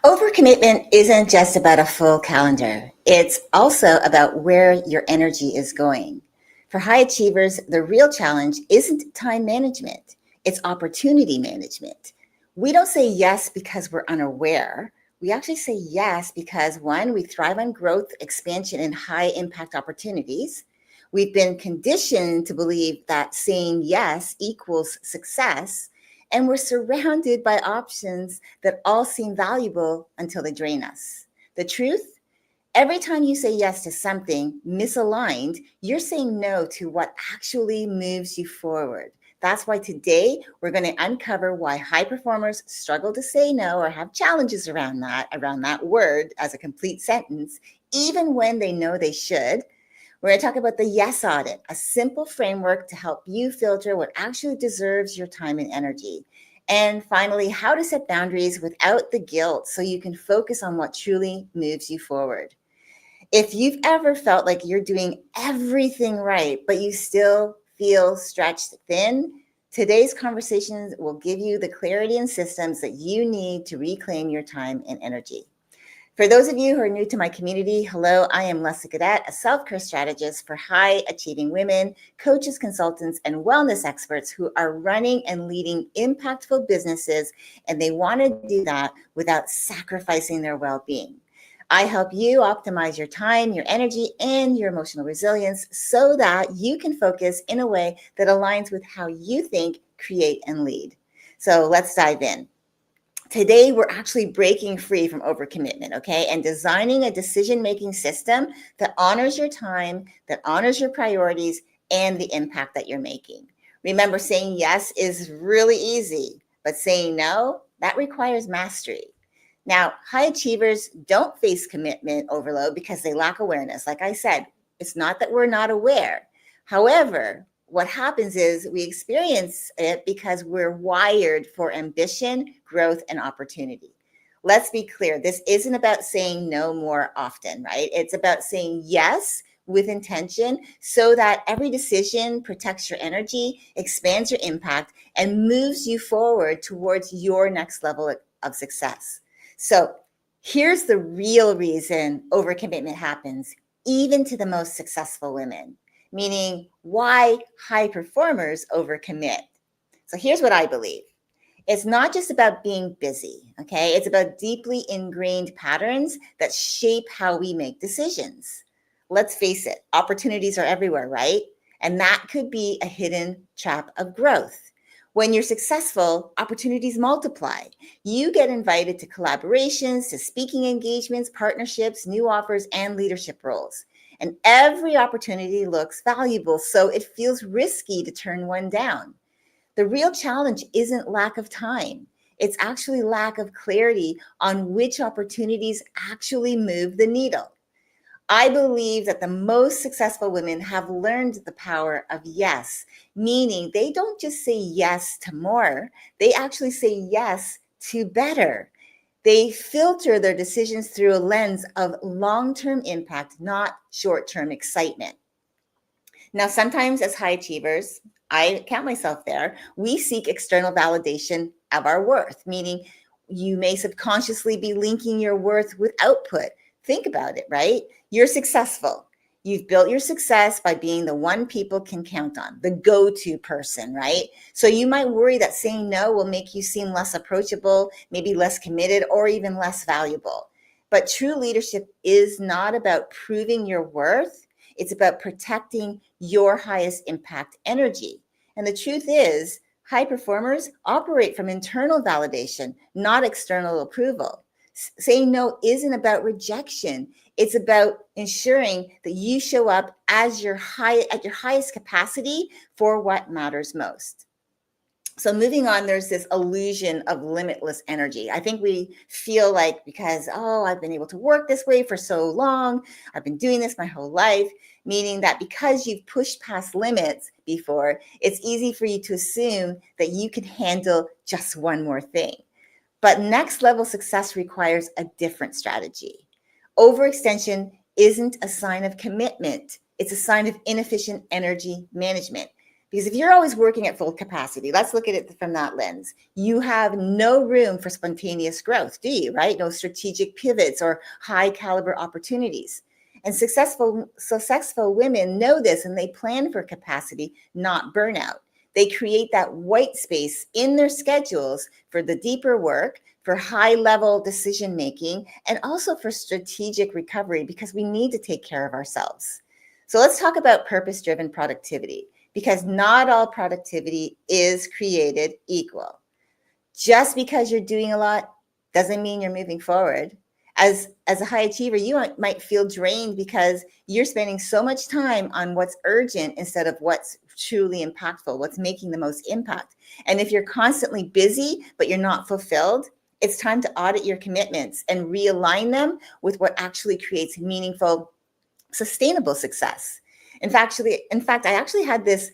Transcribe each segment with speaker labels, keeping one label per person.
Speaker 1: Overcommitment isn't just about a full calendar. It's also about where your energy is going. For high achievers, the real challenge isn't time management, it's opportunity management. We don't say yes because we're unaware. We actually say yes because one, we thrive on growth, expansion, and high impact opportunities. We've been conditioned to believe that saying yes equals success, and we're surrounded by options that all seem valuable until they drain us. The truth? Every time you say yes to something misaligned, you're saying no to what actually moves you forward. That's why today we're going to uncover why high performers struggle to say no or have challenges around that word as a complete sentence, even when they know they should. We're going to talk about the YES Audit, a simple framework to help you filter what actually deserves your time and energy. And finally, how to set boundaries without the guilt so you can focus on what truly moves you forward. If you've ever felt like you're doing everything right, but you still feel stretched thin, today's conversations will give you the clarity and systems that you need to reclaim your time and energy. For those of you who are new to my community, hello, I am Leslie Cadet, a self-care strategist for high-achieving women, coaches, consultants, and wellness experts who are running and leading impactful businesses, and they want to do that without sacrificing their well-being. I help you optimize your time, your energy, and your emotional resilience so that you can focus in a way that aligns with how you think, create, and lead. So let's dive in. Today, we're actually breaking free from overcommitment, okay, and designing a decision-making system that honors your time, that honors your priorities, and the impact that you're making. Remember, saying yes is really easy, but saying no, that requires mastery. Now, high achievers don't face commitment overload because they lack awareness. Like I said, it's not that we're not aware. However, what happens is we experience it because we're wired for ambition, growth, and opportunity. Let's be clear, this isn't about saying no more often, right? It's about saying yes with intention so that every decision protects your energy, expands your impact, and moves you forward towards your next level of success. So here's the real reason overcommitment happens, even to the most successful women, meaning why high performers overcommit. So here's what I believe. It's not just about being busy, okay? It's about deeply ingrained patterns that shape how we make decisions. Let's face it, opportunities are everywhere, right? And that could be a hidden trap of growth. When you're successful, opportunities multiply. You get invited to collaborations, to speaking engagements, partnerships, new offers, and leadership roles. And every opportunity looks valuable, so it feels risky to turn one down. The real challenge isn't lack of time. It's actually lack of clarity on which opportunities actually move the needle. I believe that the most successful women have learned the power of yes, meaning they don't just say yes to more, they actually say yes to better. They filter their decisions through a lens of long-term impact, not short-term excitement. Now, sometimes as high achievers, I count myself there, we seek external validation of our worth, meaning you may subconsciously be linking your worth with output. Think about it, right? You're successful. You've built your success by being the one people can count on, the go-to person, right? So you might worry that saying no will make you seem less approachable, maybe less committed, or even less valuable. But true leadership is not about proving your worth. It's about protecting your highest impact energy. And the truth is, high performers operate from internal validation, not external approval. Saying no isn't about rejection. It's about ensuring that you show up as at your highest capacity for what matters most. So moving on, there's this illusion of limitless energy. I think we feel like because, I've been able to work this way for so long, I've been doing this my whole life, meaning that because you've pushed past limits before, it's easy for you to assume that you can handle just one more thing. But next level success requires a different strategy. Overextension isn't a sign of commitment. It's a sign of inefficient energy management. Because if you're always working at full capacity, let's look at it from that lens. You have no room for spontaneous growth, do you, right? No strategic pivots or high caliber opportunities. And successful women know this, and they plan for capacity, not burnout. They create that white space in their schedules for the deeper work, for high level decision making, and also for strategic recovery, because we need to take care of ourselves. So let's talk about purpose driven productivity, because not all productivity is created equal. Just because you're doing a lot doesn't mean you're moving forward. As a high achiever, you might feel drained because you're spending so much time on what's urgent instead of what's truly impactful, what's making the most impact. And if you're constantly busy but you're not fulfilled, it's time to audit your commitments and realign them with what actually creates meaningful, sustainable success. In fact, I actually had this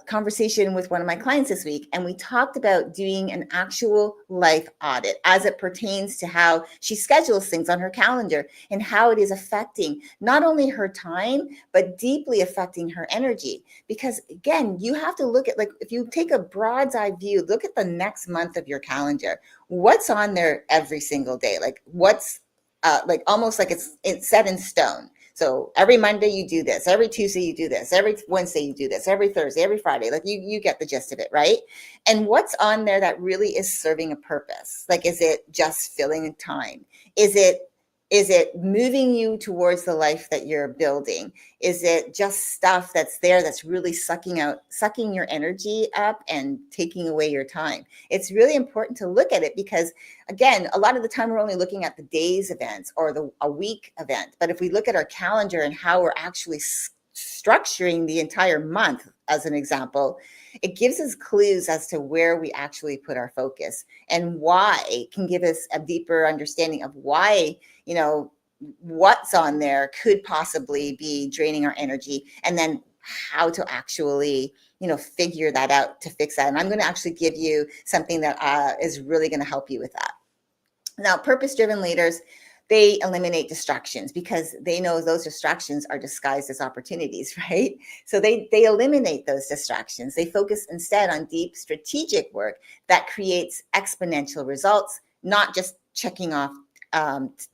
Speaker 1: conversation with one of my clients this week, and we talked about doing an actual life audit as it pertains to how she schedules things on her calendar and how it is affecting not only her time, but deeply affecting her energy. Because again, you have to look at, like, if you take a broad's eye view, look at the next month of your calendar. What's on there every single day? Like, what's like almost like it's set in stone. So every Monday you do this, every Tuesday you do this, every Wednesday you do this, every Thursday, every Friday. Like you get the gist of it, right? And what's on there that really is serving a purpose? Like, is it just filling time? Is it moving you towards the life that you're building? Is it just stuff that's there that's really sucking your energy up and taking away your time? It's really important to look at it, because again, a lot of the time we're only looking at the day's events or a week event. But if we look at our calendar and how we're actually structuring the entire month, as an example, it gives us clues as to where we actually put our focus, and why it can give us a deeper understanding of why, what's on there could possibly be draining our energy, and then how to actually, figure that out to fix that. And I'm going to actually give you something that is really going to help you with that. Now, purpose-driven leaders, they eliminate distractions because they know those distractions are disguised as opportunities, right? So they eliminate those distractions. They focus instead on deep strategic work that creates exponential results, not just checking off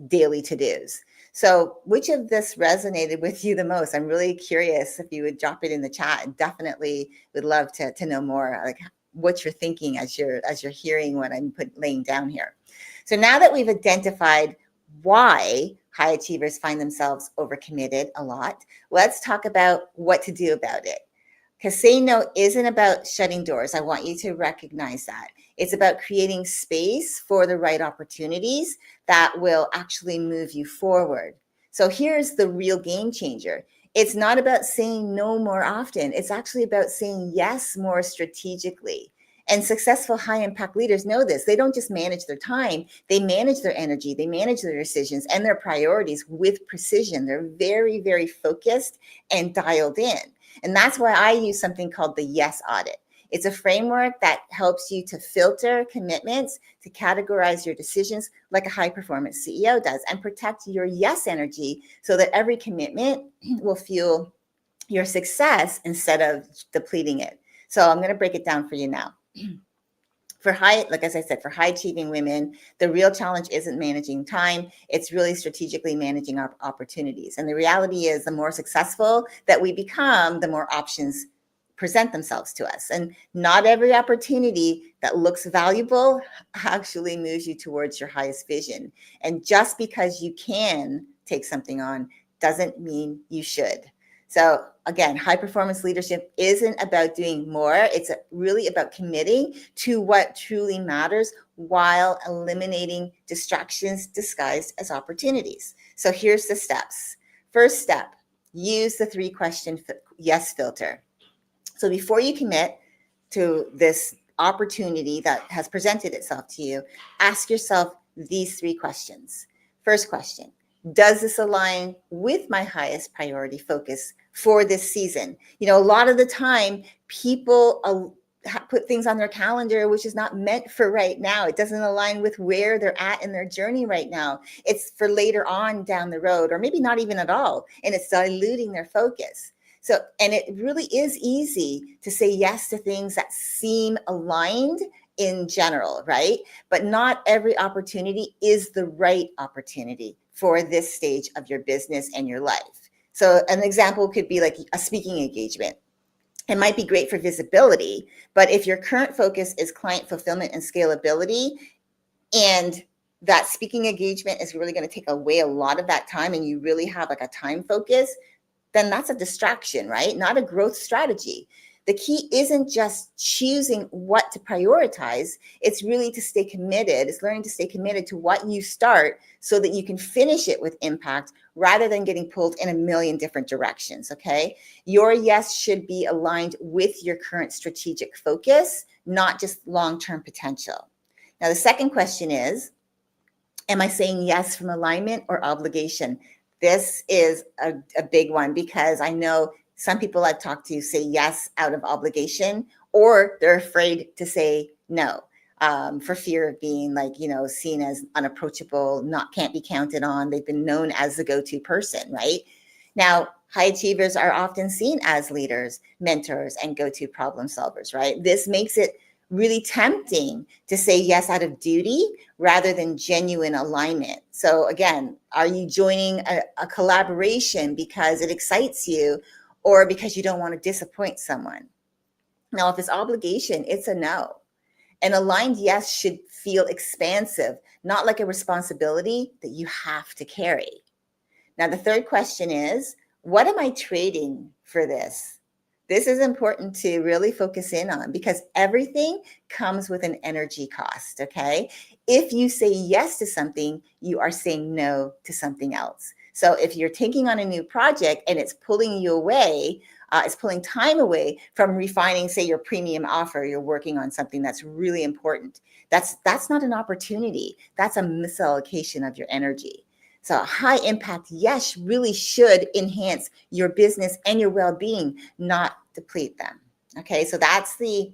Speaker 1: daily to-dos. So which of this resonated with you the most? I'm really curious if you would drop it in the chat, and definitely would love to know more, like what you're thinking as you're hearing what I'm laying down here. So now that we've identified why high achievers find themselves overcommitted a lot, let's talk about what to do about it. Because saying no isn't about shutting doors. I want you to recognize that. It's about creating space for the right opportunities that will actually move you forward. So here's the real game changer. It's not about saying no more often. It's actually about saying yes more strategically. And successful high impact leaders know this. They don't just manage their time, they manage their energy, they manage their decisions and their priorities with precision. They're very, very focused and dialed in. And that's why I use something called the YES Audit. It's a framework that helps you to filter commitments, to categorize your decisions like a high performance CEO does, and protect your yes energy so that every commitment will fuel your success instead of depleting it. So I'm going to break it down for you now. Like as I said, for high achieving women, the real challenge isn't managing time. It's really strategically managing our opportunities. And the reality is, the more successful that we become, the more options present themselves to us. And not every opportunity that looks valuable actually moves you towards your highest vision. And just because you can take something on doesn't mean you should. So again, high performance leadership isn't about doing more. It's really about committing to what truly matters while eliminating distractions disguised as opportunities. So here's the steps. First step, use the 3-question yes filter. So before you commit to this opportunity that has presented itself to you, ask yourself these 3 questions. First question, does this align with my highest priority focus for this season? A lot of the time people put things on their calendar which is not meant for right now. It doesn't align with where they're at in their journey right now. It's for later on down the road, or maybe not even at all, and it's diluting their focus. So, and it really is easy to say yes to things that seem aligned in general, right? But not every opportunity is the right opportunity for this stage of your business and your life. So an example could be like a speaking engagement. It might be great for visibility, but if your current focus is client fulfillment and scalability, and that speaking engagement is really going to take away a lot of that time, and you really have like a time focus, then that's a distraction, right? Not a growth strategy. The key isn't just choosing what to prioritize. It's really to stay committed. It's learning to stay committed to what you start so that you can finish it with impact rather than getting pulled in a million different directions, okay? Your yes should be aligned with your current strategic focus, not just long-term potential. Now, the second question is, am I saying yes from alignment or obligation? This is a big one because I know some people I've talked to say yes out of obligation, or they're afraid to say no for fear of being like, seen as unapproachable, can't be counted on. They've been known as the go-to person, right? Now, high achievers are often seen as leaders, mentors, and go-to problem solvers, right? This makes it really tempting to say yes out of duty rather than genuine alignment. So again, are you joining a collaboration because it excites you or because you don't want to disappoint someone? Now, if it's obligation, it's a no. An aligned yes should feel expansive, not like a responsibility that you have to carry. Now, the third question is, what am I trading for this? This is important to really focus in on because everything comes with an energy cost, okay? If you say yes to something, you are saying no to something else. So if you're taking on a new project and it's pulling you away, it's pulling time away from refining, say, your premium offer, you're working on something that's really important. That's not an opportunity. That's a misallocation of your energy. So a high impact yes really should enhance your business and your well-being, not deplete them. Okay, so that's the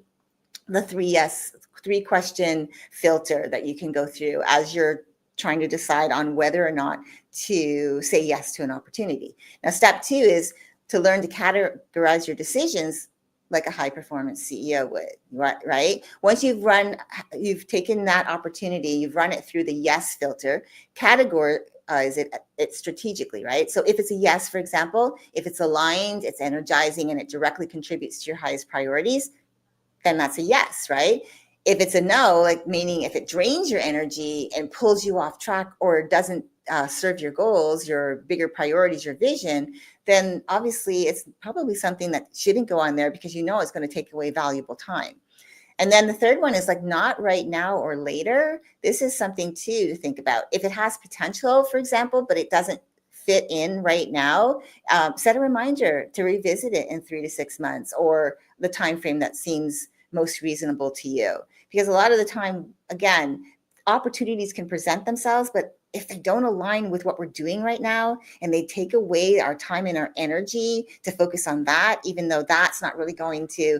Speaker 1: three question filter that you can go through as you're trying to decide on whether or not to say yes to an opportunity. Now, step 2 is to learn to categorize your decisions like a high performance CEO would, right? Once you've taken that opportunity, you've run it through the yes filter, categorize it strategically, right? So if it's a yes, for example, if it's aligned, it's energizing, and it directly contributes to your highest priorities, then that's a yes, right? If it's a no, like meaning if it drains your energy and pulls you off track or doesn't serve your goals, your bigger priorities, your vision, then obviously it's probably something that shouldn't go on there because it's going to take away valuable time. And then the third one is like not right now or later. This is something too to think about. If it has potential, for example, but it doesn't fit in right now, set a reminder to revisit it in 3 to 6 months or the time frame that seems most reasonable to you. Because a lot of the time, again, opportunities can present themselves, but if they don't align with what we're doing right now and they take away our time and our energy to focus on that, even though that's not really going to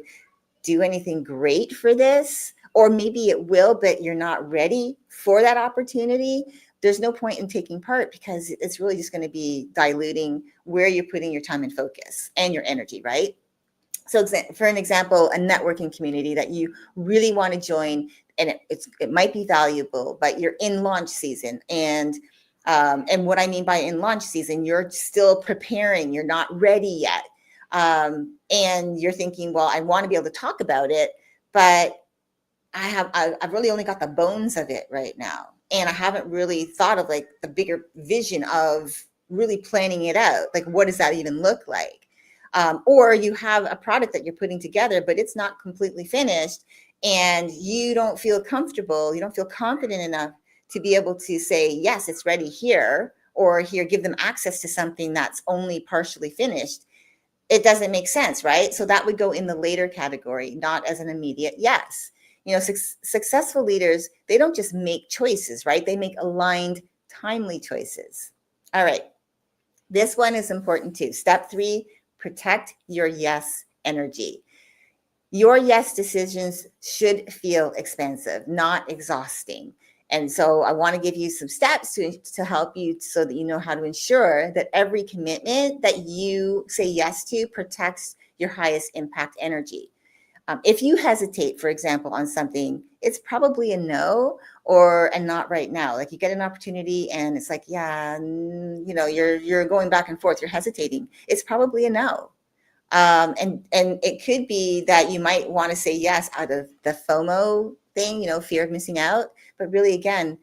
Speaker 1: do anything great for this, or maybe it will, but you're not ready for that opportunity, there's no point in taking part because it's really just going to be diluting where you're putting your time and focus and your energy, right? So for an example, a networking community that you really want to join, and it might be valuable, but you're in launch season. And what I mean by in launch season, you're still preparing, you're not ready yet. And you're thinking, well, I want to be able to talk about it, but I've really only got the bones of it right now. And I haven't really thought of like the bigger vision of really planning it out. Like, what does that even look like? Or you have a product that you're putting together, but it's not completely finished and you don't feel comfortable, you don't feel confident enough to be able to say, yes, it's ready here, or here, give them access to something that's only partially finished. It doesn't make sense, right? So that would go in the later category, not as an immediate yes. Successful leaders, they don't just make choices, right? They make aligned, timely choices. All right. This one is important too. Step 3, protect your yes energy. Your yes decisions should feel expansive, not exhausting. And so I want to give you some steps to help you so that you know how to ensure that every commitment that you say yes to protects your highest impact energy. If you hesitate, for example, on something, it's probably a no or a not right now. Like you get an opportunity and it's like, yeah, you're going back and forth, you're hesitating. It's probably a no. And it could be that you might want to say yes out of the FOMO thing, fear of missing out. But really, again,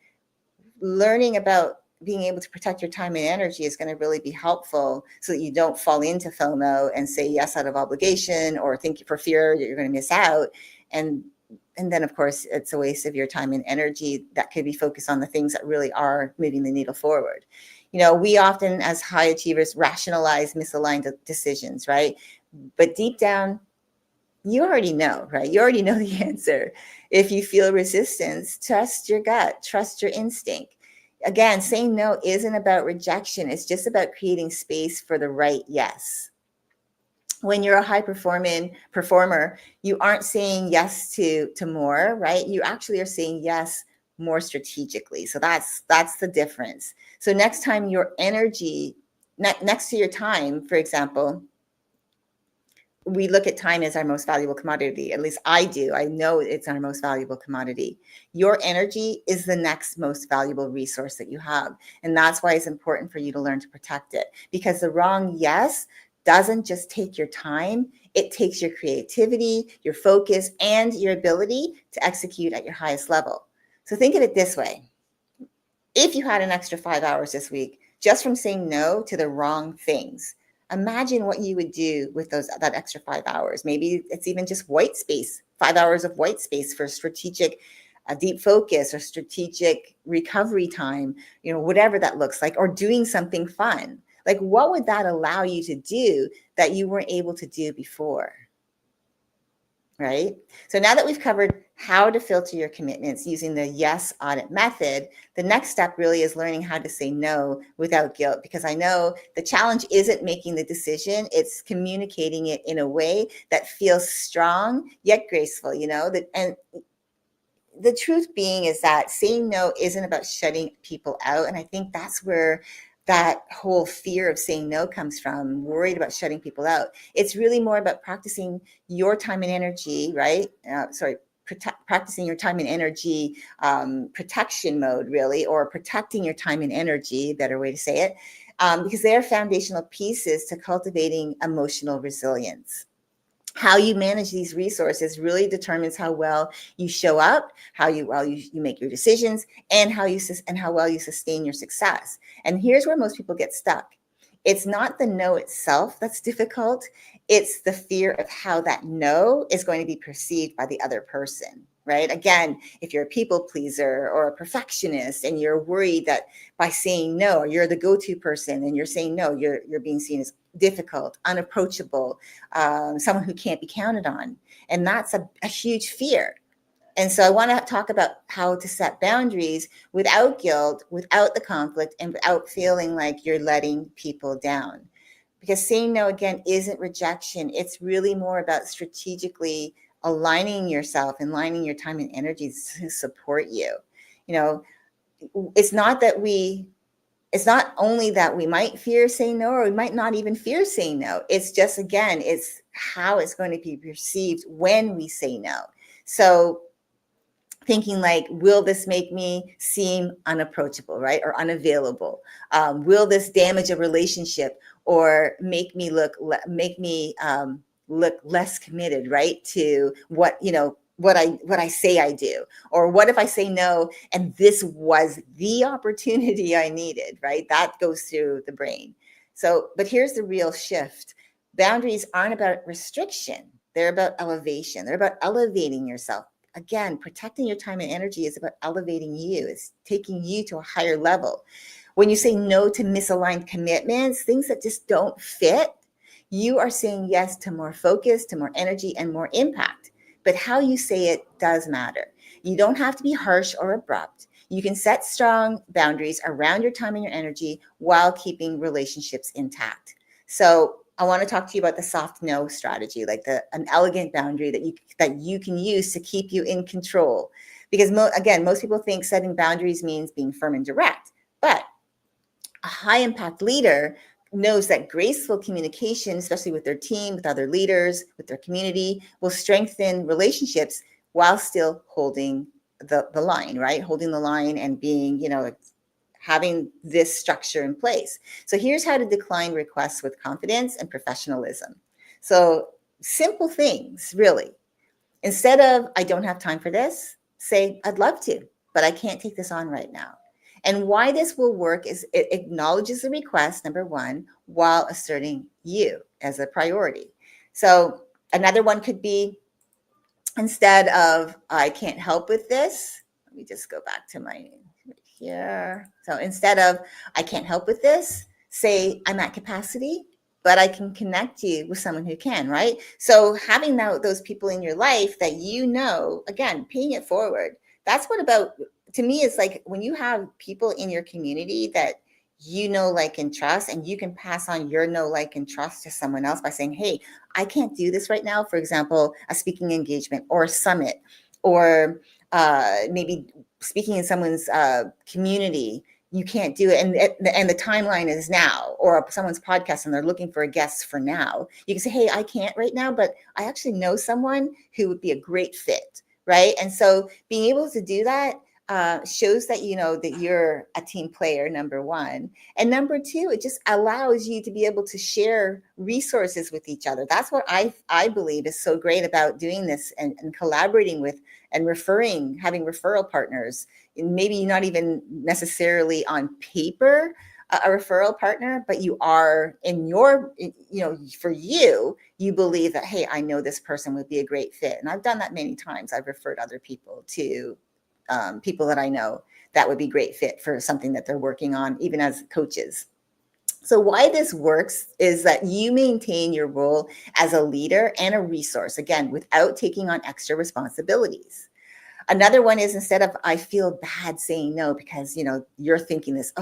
Speaker 1: learning about being able to protect your time and energy is going to really be helpful so that you don't fall into FOMO and say yes out of obligation or think for fear that you're going to miss out. And then, of course, it's a waste of your time and energy that could be focused on the things that really are moving the needle forward. We often, as high achievers, rationalize misaligned decisions, right? But deep down, you already know, right? You already know the answer. If you feel resistance, trust your gut, trust your instinct. Again, saying no isn't about rejection. It's just about creating space for the right yes. When you're a high performer, you aren't saying yes to more, right? You actually are saying yes more strategically. So that's the difference. So next time your energy, next to your time, for example, we look at time as our most valuable commodity. At least I do. I know it's our most valuable commodity. Your energy is the next most valuable resource that you have. And that's why it's important for you to learn to protect it. Because the wrong yes doesn't just take your time, it takes your creativity, your focus, and your ability to execute at your highest level. So think of it this way. If you had an extra 5 hours this week, just from saying no to the wrong things, imagine what you would do with that extra 5 hours. Maybe it's even just white space, 5 hours of white space for strategic deep focus or strategic recovery time, whatever that looks like, or doing something fun. Like, what would that allow you to do that you weren't able to do before? Right? So now that we've covered how to filter your commitments using the YES Audit method, the next step really is learning how to say no without guilt, because I know the challenge isn't making the decision, it's communicating it in a way that feels strong yet graceful, and the truth being is that saying no isn't about shutting people out. And I think that's where that whole fear of saying no comes from, worried about shutting people out. It's really more about practicing your time and energy, right? Practicing your time and energy protection mode, really, or protecting your time and energy, better way to say it, because they are foundational pieces to cultivating emotional resilience. How you manage these resources really determines how well you show up, how you make your decisions, and how well you sustain your success. And here's where most people get stuck. It's not the no itself that's difficult. It's the fear of how that no is going to be perceived by the other person, right? Again, if you're a people pleaser or a perfectionist and you're worried that by saying no, you're the go-to person and you're saying no, you're being seen as difficult, unapproachable, someone who can't be counted on. And that's a huge fear. And so I want to talk about how to set boundaries without guilt, without the conflict, and without feeling like you're letting people down. Because saying no, again, isn't rejection. It's really more about strategically aligning yourself and aligning your time and energy to support you. It's not only that we might fear saying no, or we might not even fear saying no. It's just, again, it's how it's going to be perceived when we say no. So thinking like, will this make me seem unapproachable, right? Or unavailable? Will this damage a relationship or make me look less committed, right? To what I say I do? Or what if I say no and this was the opportunity I needed, right? That goes through the brain. So, but here's the real shift. Boundaries aren't about restriction. They're about elevation. They're about elevating yourself. Again, protecting your time and energy is about elevating you. It's taking you to a higher level. When you say no to misaligned commitments, things that just don't fit, you are saying yes to more focus, to more energy, and more impact. But how you say it does matter. You don't have to be harsh or abrupt. You can set strong boundaries around your time and your energy while keeping relationships intact. So I want to talk to you about the soft no strategy, like an elegant boundary that you can use to keep you in control. Because again, most people think setting boundaries means being firm and direct, but a high impact leader knows that graceful communication, especially with their team, with other leaders, with their community, will strengthen relationships while still holding the line, right? Holding the line and being, having this structure in place. So here's how to decline requests with confidence and professionalism. So simple things, really. Instead of, I don't have time for this, say, I'd love to, but I can't take this on right now. And why this will work is it acknowledges the request, number one, while asserting you as a priority. So another one could be, instead of, I can't help with this, let me just go back to my here. So instead of, I can't help with this, say, I'm at capacity, but I can connect you with someone who can, right? So having those people in your life that again, paying it forward, that's what about, to me, it's like when you have people in your community that like, and trust, and you can pass on your like, and trust to someone else by saying, hey, I can't do this right now. For example, a speaking engagement or a summit, or maybe speaking in someone's community, you can't do it, and the timeline is now, or someone's podcast and they're looking for a guest for now. You can say, hey, I can't right now, but I actually know someone who would be a great fit, right? And so being able to do that shows that that you're a team player, number one. And number two, it just allows you to be able to share resources with each other. That's what I believe is so great about doing this, and collaborating with and having referral partners. And maybe not even necessarily on paper a referral partner, but you are in your, for you believe that, hey, I know this person would be a great fit. And I've done that many times. I've referred other people to people that I know that would be great fit for something that they're working on, even as coaches. So why this works is that you maintain your role as a leader and a resource, again, without taking on extra responsibilities. Another one is, instead of, I feel bad saying no, because, you're thinking this,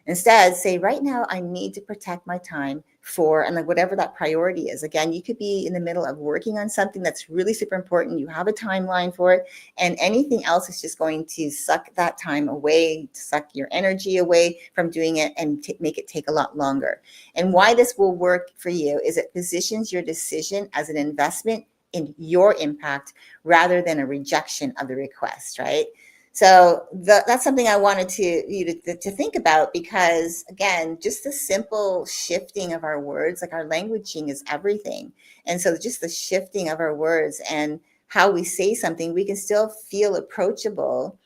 Speaker 1: instead say, right now, I need to protect my time for, and like whatever that priority is. Again, you could be in the middle of working on something that's really super important. You have a timeline for it, and anything else is just going to suck that time away, suck your energy away from doing it, and make it take a lot longer. And why this will work for you is it positions your decision as an investment in your impact rather than a rejection of the request, right? So that's something I wanted you to think about, because again, just the simple shifting of our words, like our languaging is everything. And so just the shifting of our words and how we say something, we can still feel approachable,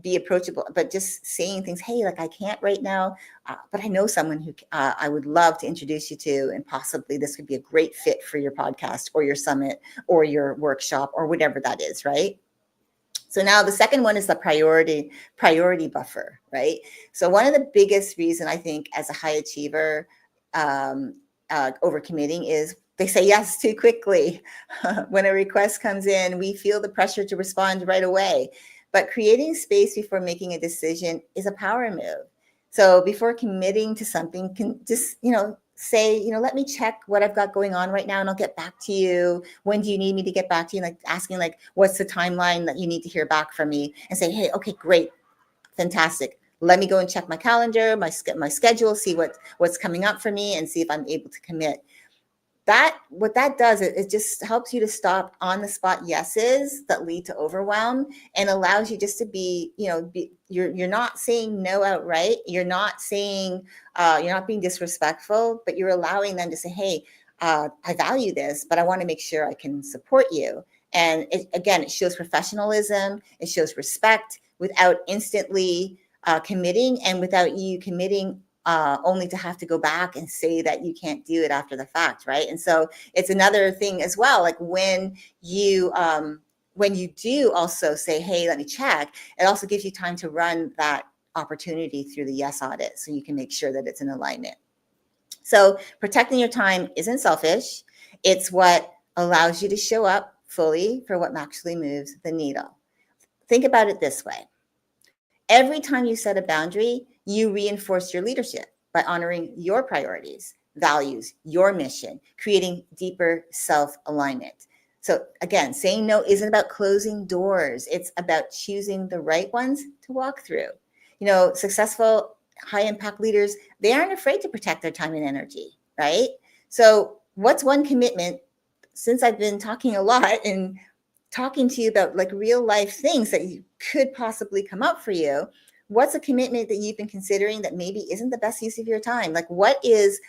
Speaker 1: be approachable, but just saying things, hey, like, I can't right now, but I know someone who I would love to introduce you to, and possibly this could be a great fit for your podcast or your summit or your workshop or whatever that is, right? So now the second one is the priority buffer, right? So one of the biggest reason, I think, as a high achiever, overcommitting is they say yes too quickly. When a request comes in, we feel the pressure to respond right away. But creating space before making a decision is a power move. So before committing to something, can just, say, let me check what I've got going on right now, and I'll get back to you. When do you need me to get back to you? Like asking, like, what's the timeline that you need to hear back from me? And say, hey, okay, great, fantastic. Let me go and check my calendar, my schedule, see what's coming up for me, and see if I'm able to commit. What that does, it just helps you to stop on the spot yeses that lead to overwhelm, and allows you just to be, you're not saying no outright. You're not saying, you're not being disrespectful, but you're allowing them to say, hey, I value this, but I want to make sure I can support you. And it shows professionalism. It shows respect without instantly committing, and without you committing only to have to go back and say that you can't do it after the fact, right? And so it's another thing as well, like when you do also say, hey, let me check, it also gives you time to run that opportunity through the YES audit, so you can make sure that it's in alignment. So protecting your time isn't selfish. It's what allows you to show up fully for what actually moves the needle. Think about it this way. Every time you set a boundary, you reinforce your leadership by honoring your priorities, values, your mission, creating deeper self-alignment. So again, saying no isn't about closing doors. It's about choosing the right ones to walk through. Successful high impact leaders, they aren't afraid to protect their time and energy, right? So what's one commitment, since I've been talking a lot and talking to you about like real life things that you could possibly come up for you, what's a commitment that you've been considering that maybe isn't the best use of your time? Like what is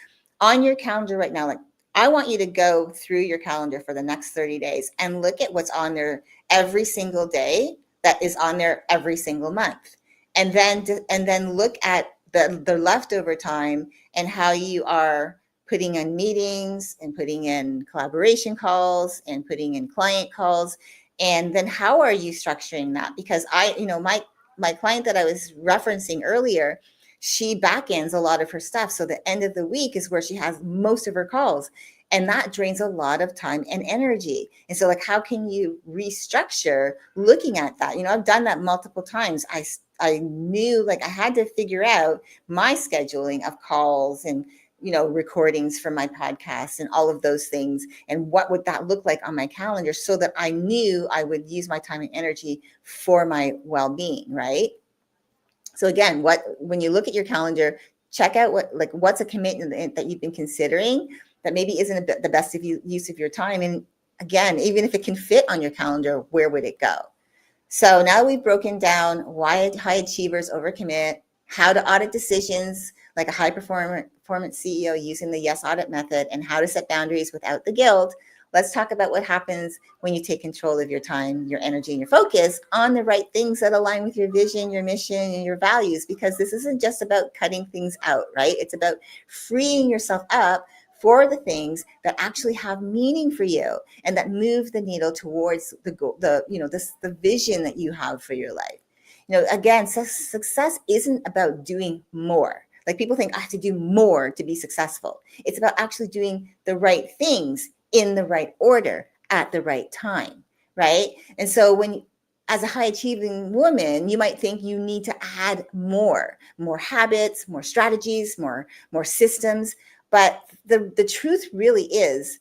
Speaker 1: on your calendar right now? Like I want you to go through your calendar for the next 30 days and look at what's on there every single day that is on there every single month. And then look at the leftover time and how you are putting in meetings and putting in collaboration calls and putting in client calls. And then how are you structuring that? Because my client that I was referencing earlier, she back ends a lot of her stuff. So the end of the week is where she has most of her calls. And that drains a lot of time and energy. And so like, how can you restructure looking at that? I've done that multiple times. I knew like I had to figure out my scheduling of calls and recordings from my podcast and all of those things, and what would that look like on my calendar so that I knew I would use my time and energy for my well-being, right? So again, when you look at your calendar, check out what's a commitment that you've been considering that maybe isn't the best use of your time. And again, even if it can fit on your calendar, where would it go? So now we've broken down why high achievers overcommit, how to audit decisions like a high performance CEO using the YES Audit method, and how to set boundaries without the guilt. Let's talk about what happens when you take control of your time, your energy, and your focus on the right things that align with your vision, your mission, and your values, because this isn't just about cutting things out, right? It's about freeing yourself up for the things that actually have meaning for you and that move the needle towards the goal, the vision that you have for your life. Again, success isn't about doing more. Like people think I have to do more to be successful. It's about actually doing the right things in the right order at the right time, right? And so as a high achieving woman, you might think you need to add more habits, more strategies, more systems. But the truth really is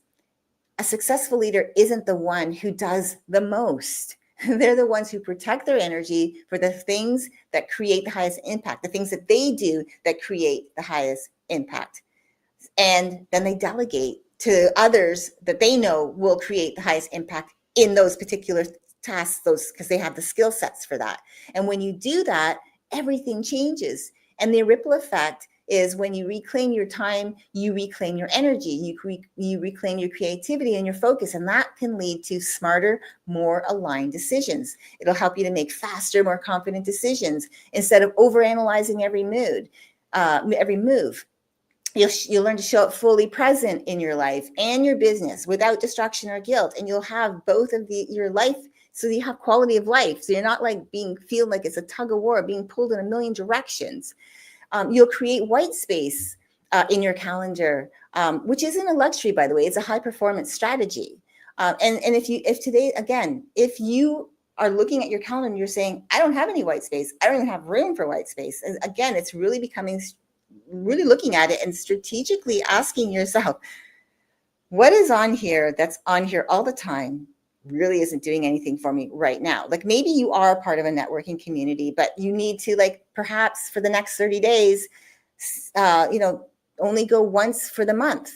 Speaker 1: a successful leader isn't the one who does the most. They're the ones who protect their energy for the things that create the highest impact, the things that they do that create the highest impact. And then they delegate to others that they know will create the highest impact in those particular tasks, because they have the skill sets for that. And when you do that, everything changes. And the ripple effect is when you reclaim your time, you reclaim your energy, you reclaim your creativity and your focus, and that can lead to smarter, more aligned decisions. It'll help you to make faster, more confident decisions instead of overanalyzing every move. You'll learn to show up fully present in your life and your business without distraction or guilt, and you'll have both of your life. So you have quality of life. So you're not like feel like it's a tug of war, being pulled in a million directions. You'll create white space in your calendar, which isn't a luxury, by the way. It's a high performance strategy. And if you are looking at your calendar and you're saying, I don't have any white space, I don't even have room for white space. And again, it's really looking at it and strategically asking yourself, what is on here that's on here all the time really isn't doing anything for me right now? Like maybe you are part of a networking community, but you need to perhaps for the next 30 days, only go once for the month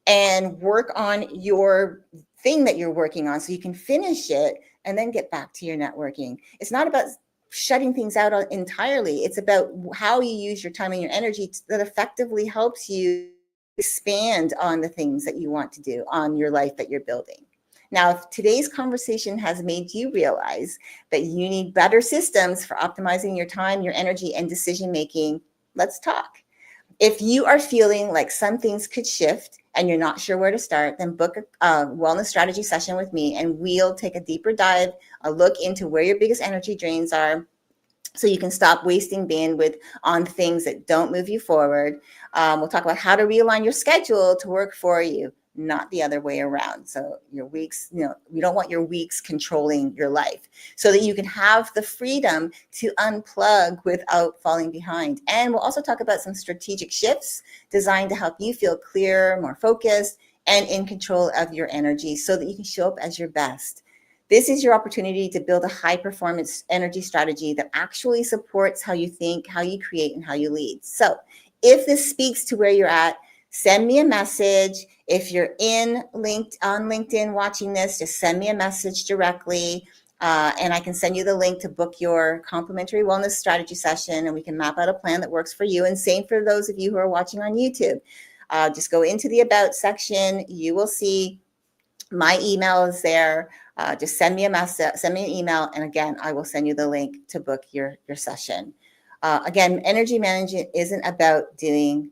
Speaker 1: and work on your thing that you're working on so you can finish it and then get back to your networking. It's not about shutting things out entirely. It's about how you use your time and your energy that effectively helps you expand on the things that you want to do on your life that you're building. Now, if today's conversation has made you realize that you need better systems for optimizing your time, your energy, and decision-making, let's talk. If you are feeling like some things could shift and you're not sure where to start, then book a wellness strategy session with me, and we'll take a deeper dive, a look into where your biggest energy drains are, so you can stop wasting bandwidth on things that don't move you forward. We'll talk about how to realign your schedule to work for you, not the other way around. So your weeks, we don't want your weeks controlling your life, so that you can have the freedom to unplug without falling behind. And we'll also talk about some strategic shifts designed to help you feel clearer, more focused, and in control of your energy so that you can show up as your best. This is your opportunity to build a high performance energy strategy that actually supports how you think, how you create, and how you lead. So if this speaks to where you're at, send me a message. If you're on LinkedIn watching this, just send me a message directly. And I can send you the link to book your complimentary wellness strategy session, and we can map out a plan that works for you. And same for those of you who are watching on YouTube. Just go into the About section. You will see my email is there. Just send me a message, send me an email, and again, I will send you the link to book your session. Again, energy management isn't about doing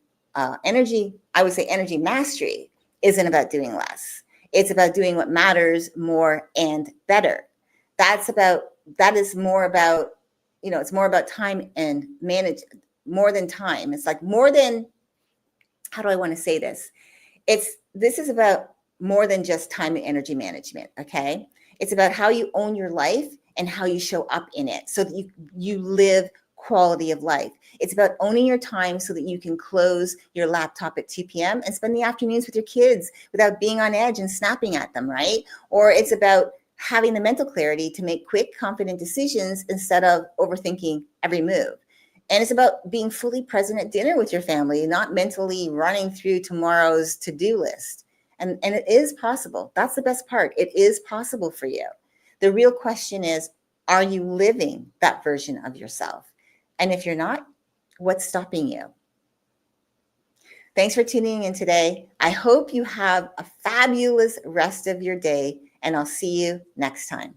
Speaker 1: energy. I would say energy mastery isn't about doing less. It's about doing what matters more and better. That is more about, it's more about time and manage more than time. It's like more than, how do I want to say this? This is about more than just time and energy management, okay? It's about how you own your life and how you show up in it so that you live quality of life. It's about owning your time so that you can close your laptop at 2 p.m. and spend the afternoons with your kids without being on edge and snapping at them, right? Or it's about having the mental clarity to make quick, confident decisions instead of overthinking every move. And it's about being fully present at dinner with your family, not mentally running through tomorrow's to-do list. And it is possible. That's the best part. It is possible for you. The real question is, are you living that version of yourself? And if you're not, what's stopping you? Thanks for tuning in today. I hope you have a fabulous rest of your day, and I'll see you next time.